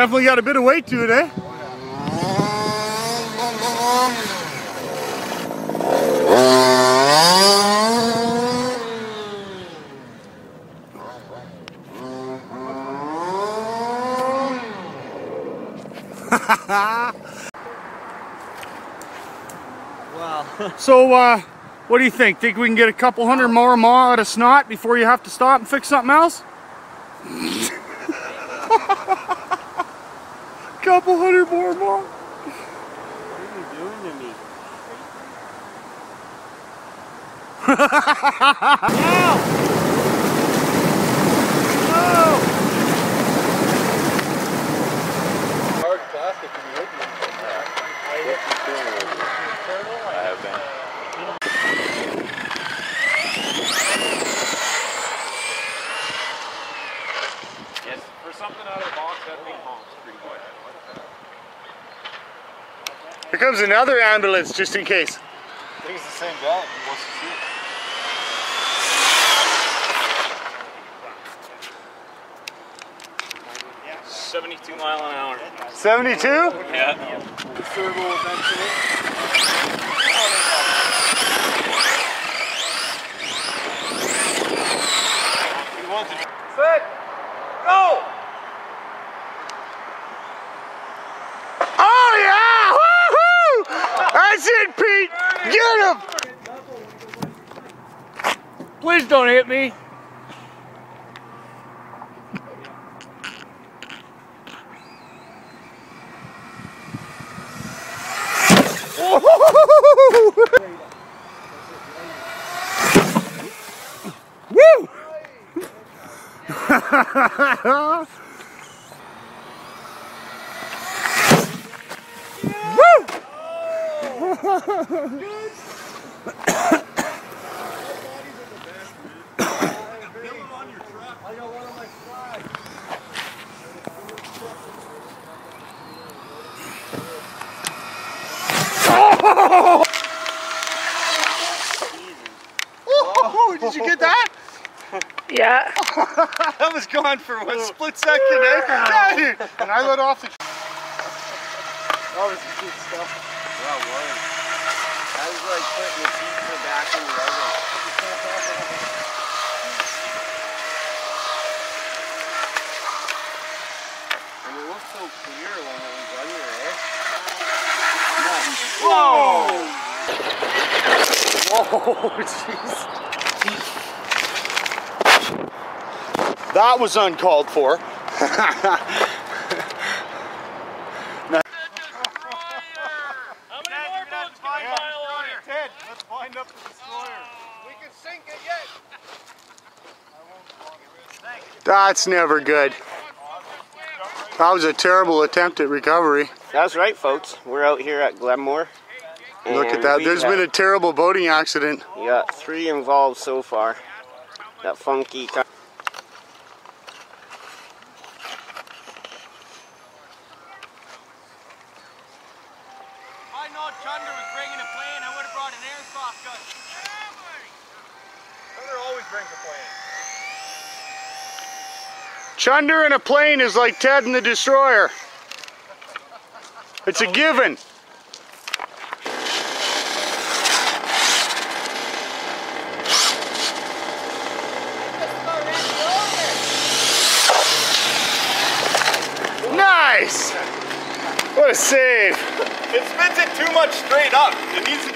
definitely got a bit of weight to it, eh? Wow. So, what do you think? Think we can get a couple hundred more out of Snot before you have to stop and fix something else? Couple hundred more. What are you doing to me? No! Hard plastic can be open. I have been. Yes, for something out of the box, that thing honks pretty good. Here comes another ambulance, just in case. I think it's the same guy. He wants to see it. Yeah. 72 miles an hour. 72? Yeah. The servo eventually. He wants to. Set! Go! Oh yeah! Woohoo! That's it, Pete! Get him! Please don't hit me. Woo! Oh, did you get that? Yeah. That was gone for one split second, eh? And I let off the... That was good stuff. Yeah, it was. That was like putting the seat in the back in the oven. And it looked so clear when it was under, eh? Whoa! Whoa, jeez. That was uncalled for. How many more boats can we pile on here? Ted, let's wind up the destroyer. We can sink it yet. That's never good. That was a terrible attempt at recovery. That's right, folks. We're out here at Glenmore. Look at that. There's been a terrible boating accident. We got 3 involved so far. That funky kind. If I know Chunder was bringing a plane, I would have brought an airsoft gun. Chunder always brings a plane. Chunder in a plane is like Ted and the destroyer. It's a given. Nice! What a save! It spins it too much straight up. It needs to